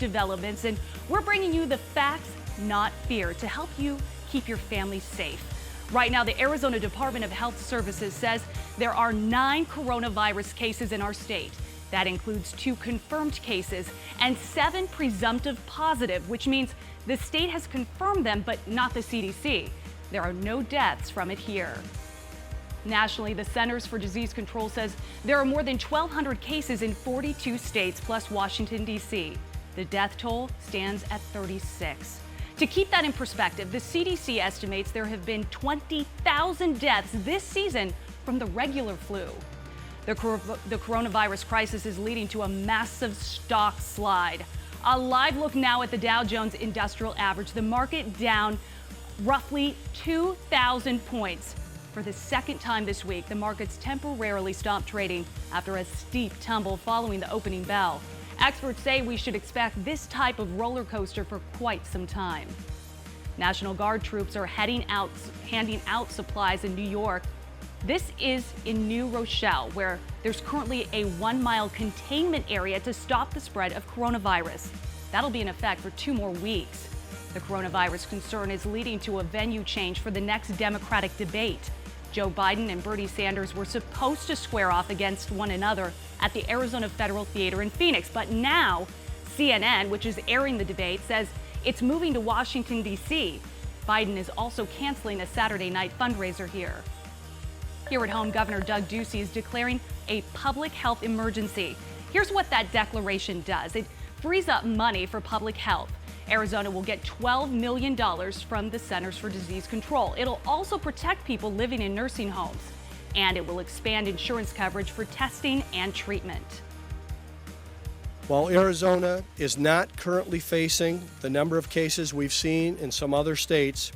developments, and we're bringing you the facts, not fear, to help you keep your family safe. Right now, the Arizona Department of Health Services says there are 9 coronavirus cases in our state. That includes 2 confirmed cases and 7 presumptive positive, which means the state has confirmed them, but not the CDC. There are no deaths from it here. Nationally, the Centers for Disease Control says there are more than 1,200 cases in 42 states plus Washington, D.C. The death toll stands at 36. To keep that in perspective, the CDC estimates there have been 20,000 deaths this season from the regular flu. The coronavirus crisis is leading to a massive stock slide. A live look now at the Dow Jones Industrial Average, the market down roughly 2,000 points. For the second time this week, the markets temporarily stopped trading after a steep tumble following the opening bell. Experts say we should expect this type of roller coaster for quite some time. National Guard troops are handing out supplies in New York. This is in New Rochelle, where there's currently a 1-mile containment area to stop the spread of coronavirus. That'll be in effect for 2 more weeks. The coronavirus concern is leading to a venue change for the next Democratic debate. Joe Biden and Bernie Sanders were supposed to square off against one another at the Arizona Federal Theater in Phoenix, but now CNN, which is airing the debate, says it's moving to Washington, D.C. Biden is also canceling a Saturday night fundraiser here. Here at home, Governor Doug Ducey is declaring a public health emergency. Here's what that declaration does. It frees up money for public health. Arizona will get $12 million from the Centers for Disease Control. It'll also protect people living in nursing homes, and it will expand insurance coverage for testing and treatment. While Arizona is not currently facing the number of cases we've seen in some other states,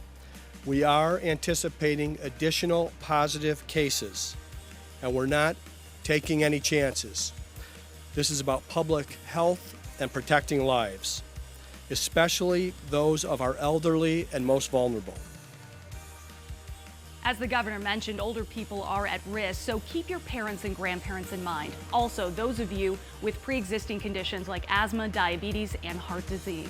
we are anticipating additional positive cases, and we're not taking any chances. This is about public health and protecting lives, especially those of our elderly and most vulnerable. As the governor mentioned, older people are at risk, so keep your parents and grandparents in mind. Also, those of you with pre-existing conditions like asthma, diabetes, and heart disease.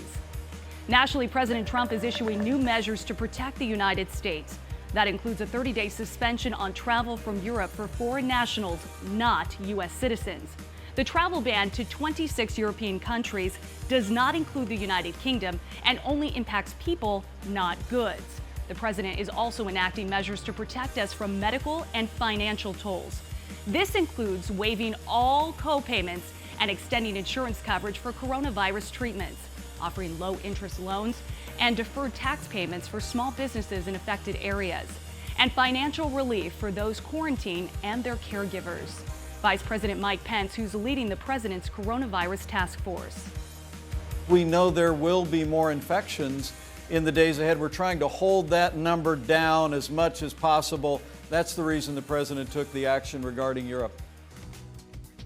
Nationally, President Trump is issuing new measures to protect the United States. That includes a 30-day suspension on travel from Europe for foreign nationals, not U.S. citizens. The travel ban to 26 European countries does not include the United Kingdom and only impacts people, not goods. The president is also enacting measures to protect us from medical and financial tolls. This includes waiving all co-payments and extending insurance coverage for coronavirus treatments, offering low-interest loans and deferred tax payments for small businesses in affected areas, and financial relief for those quarantined and their caregivers. Vice President Mike Pence, who's leading the president's coronavirus task force. We know there will be more infections in the days ahead. We're trying to hold that number down as much as possible. That's the reason the president took the action regarding Europe.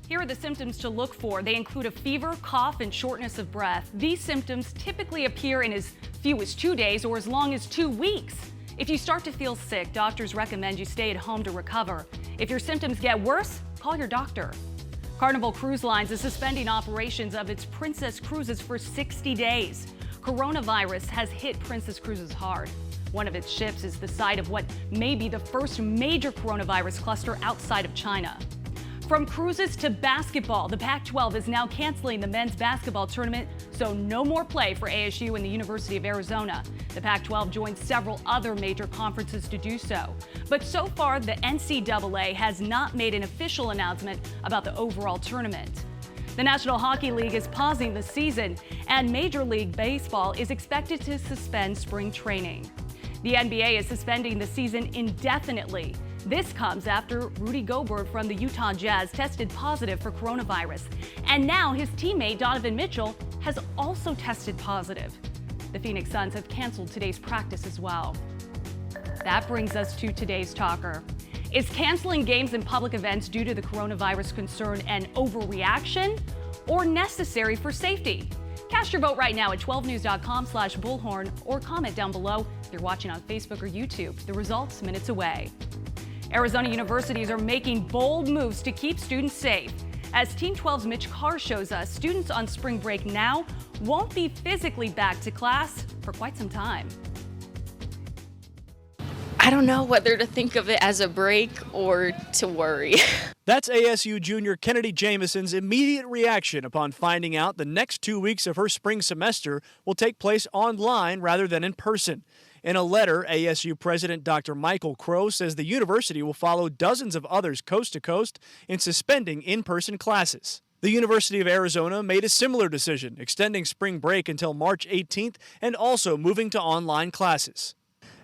Here are the symptoms to look for. They include a fever, cough, and shortness of breath. These symptoms typically appear in as few as 2 days or as long as 2 weeks. If you start to feel sick, doctors recommend you stay at home to recover. If your symptoms get worse, call your doctor. Carnival Cruise Lines is suspending operations of its Princess Cruises for 60 days. Coronavirus has hit Princess Cruises hard. One of its ships is the site of what may be the first major coronavirus cluster outside of China. From cruises to basketball, the Pac-12 is now canceling the men's basketball tournament, so no more play for ASU and the University of Arizona. The Pac-12 joins several other major conferences to do so. But so far, the NCAA has not made an official announcement about the overall tournament. The National Hockey League is pausing the season, and Major League Baseball is expected to suspend spring training. The NBA is suspending the season indefinitely. This comes after Rudy Gobert from the Utah Jazz tested positive for coronavirus. And now his teammate Donovan Mitchell has also tested positive. The Phoenix Suns have canceled today's practice as well. That brings us to today's talker. Is canceling games and public events due to the coronavirus concern an overreaction or necessary for safety? Cast your vote right now at 12news.com/bullhorn or comment down below if you're watching on Facebook or YouTube. The results minutes away. Arizona universities are making bold moves to keep students safe. As Team 12's Mitch Carr shows us, students on spring break now won't be physically back to class for quite some time. I don't know whether to think of it as a break or to worry. That's ASU junior Kennedy Jamison's immediate reaction upon finding out the next 2 weeks of her spring semester will take place online rather than in person. In a letter, ASU President Dr. Michael Crow says the university will follow dozens of others coast to coast in suspending in-person classes. The University of Arizona made a similar decision, extending spring break until March 18th and also moving to online classes.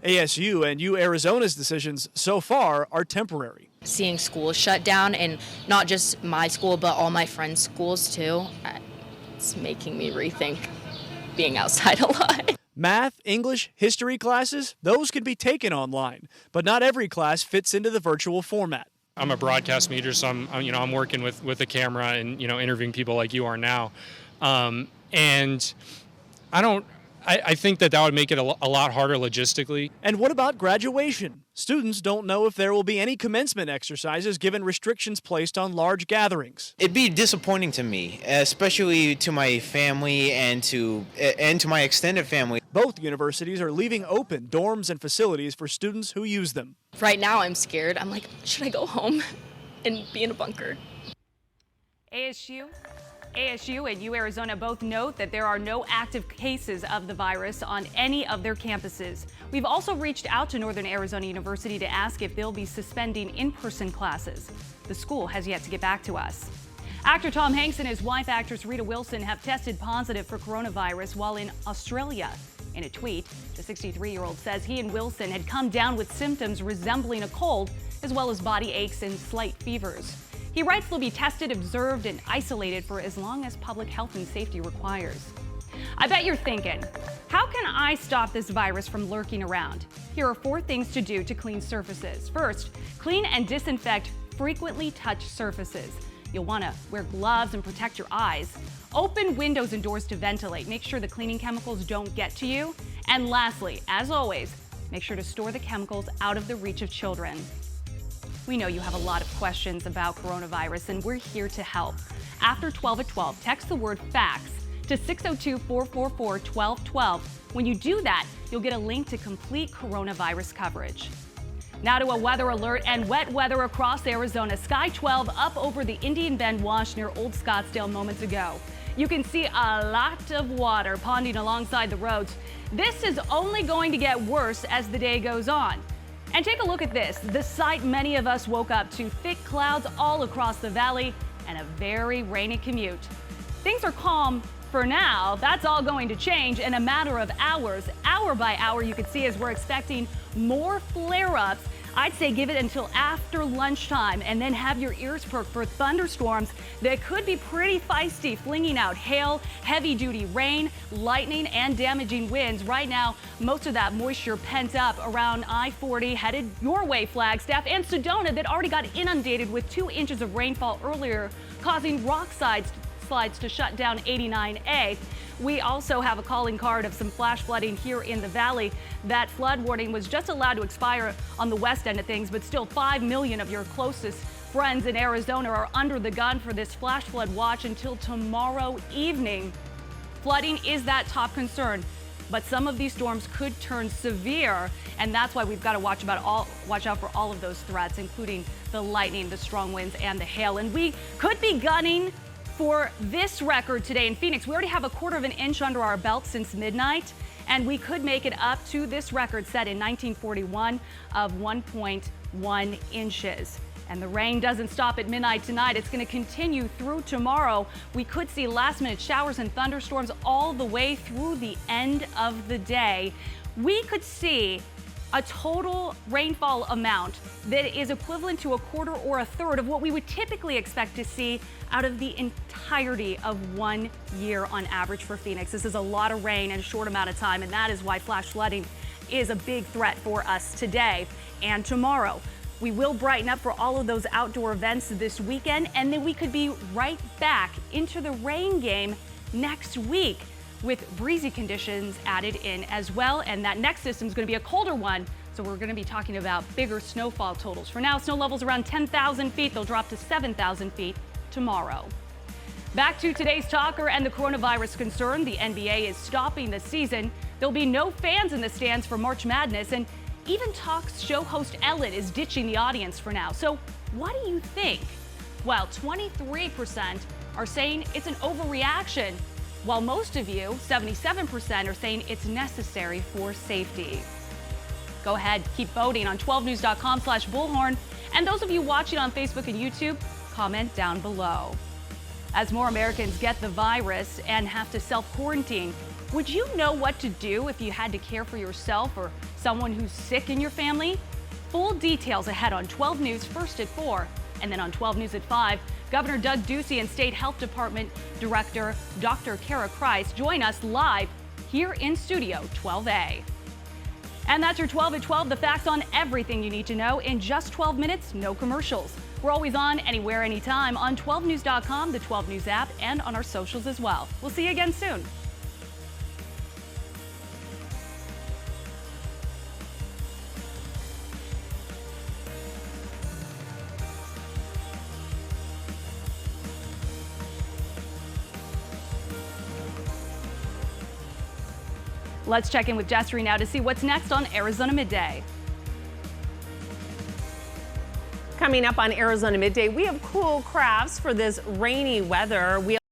ASU and Arizona's decisions so far are temporary. Seeing schools shut down, and not just my school, but all my friends' schools too, it's making me rethink being outside a lot. Math, English, history classes, those can be taken online, but not every class fits into the virtual format. I'm a broadcast major, so I'm working with a camera and interviewing people like you are now, and I think that would make it a lot harder logistically. And what about graduation? Students don't know if there will be any commencement exercises given restrictions placed on large gatherings. It'd be disappointing to me, especially to my family and to my extended family. Both universities are leaving open dorms and facilities for students who use them. Right now I'm scared. I'm like, should I go home and be in a bunker? ASU and Arizona both note that there are no active cases of the virus on any of their campuses. We've also reached out to Northern Arizona University to ask if they'll be suspending in-person classes. The school has yet to get back to us. Actor Tom Hanks and his wife, actress Rita Wilson, have tested positive for coronavirus while in Australia. In a tweet, the 63-year-old says he and Wilson had come down with symptoms resembling a cold, as well as body aches and slight fevers. He writes they'll be tested, observed, and isolated for as long as public health and safety requires. I bet you're thinking, how can I stop this virus from lurking around? Here are 4 things to do to clean surfaces. First, clean and disinfect frequently touched surfaces. You'll want to wear gloves and protect your eyes. Open windows and doors to ventilate. Make sure the cleaning chemicals don't get to you. And lastly, as always, make sure to store the chemicals out of the reach of children. We know you have a lot of questions about coronavirus, and we're here to help. After 12 at 12, text the word FACTS to 602-444-1212. When you do that, you'll get a link to complete coronavirus coverage. Now to a weather alert and wet weather across Arizona. Sky 12 up over the Indian Bend Wash near Old Scottsdale moments ago. You can see a lot of water ponding alongside the roads. This is only going to get worse as the day goes on. And take a look at this, the sight many of us woke up to: thick clouds all across the valley and a very rainy commute. Things are calm for now. That's all going to change in a matter of hours. Hour by hour, you can see as we're expecting more flare-ups. I'd say give it until after lunchtime and then have your ears perked for thunderstorms that could be pretty feisty, flinging out hail, heavy-duty rain, lightning, and damaging winds. Right now, most of that moisture pent up around I-40 headed your way, Flagstaff and Sedona, that already got inundated with 2 inches of rainfall earlier, causing rock slides to shut down 89A. We also have a calling card of some flash flooding here in the valley. That flood warning was just allowed to expire on the west end of things, but still 5 million of your closest friends in Arizona are under the gun for this flash flood watch until tomorrow evening. Flooding is that top concern, but some of these storms could turn severe, and that's why we've got to watch out for all of those threats, including the lightning, the strong winds, and the hail. And we could be gunning for this record today in Phoenix. We already have a 1/4 inch under our belt since midnight, and we could make it up to this record set in 1941 of 1.1 inches. And the rain doesn't stop at midnight tonight. It's going to continue through tomorrow. We could see last-minute showers and thunderstorms all the way through the end of the day. We could see a total rainfall amount that is equivalent to a 1/4 or a 1/3 of what we would typically expect to see out of the entirety of 1 year on average for Phoenix. This is a lot of rain in a short amount of time, and that is why flash flooding is a big threat for us today and tomorrow. We will brighten up for all of those outdoor events this weekend, and then we could be right back into the rain game next week, with breezy conditions added in as well. And that next system is going to be a colder one, so we're going to be talking about bigger snowfall totals. For now, snow levels around 10,000 feet. They'll drop to 7,000 feet tomorrow. Back to today's talker and the coronavirus concern. The NBA is stopping the season. There'll be no fans in the stands for March Madness, and even talk show host Ellen is ditching the audience for now. So what do you think? Well, 23% are saying it's an overreaction, while most of you, 77%, are saying it's necessary for safety. Go ahead, keep voting on 12news.com/Bullhorn. And those of you watching on Facebook and YouTube, comment down below. As more Americans get the virus and have to self-quarantine, would you know what to do if you had to care for yourself or someone who's sick in your family? Full details ahead on 12 News first at 4, and then on 12 News at 5. Governor Doug Ducey and State Health Department Director Dr. Kara Kreis join us live here in Studio 12A. And that's your 12 at 12, the facts on everything you need to know in just 12 minutes, no commercials. We're always on, anywhere, anytime, on 12news.com, the 12 News app, and on our socials as well. We'll see you again soon. Let's check in with Jessry now to see what's next on Arizona Midday. Coming up on Arizona Midday, we have cool crafts for this rainy weather.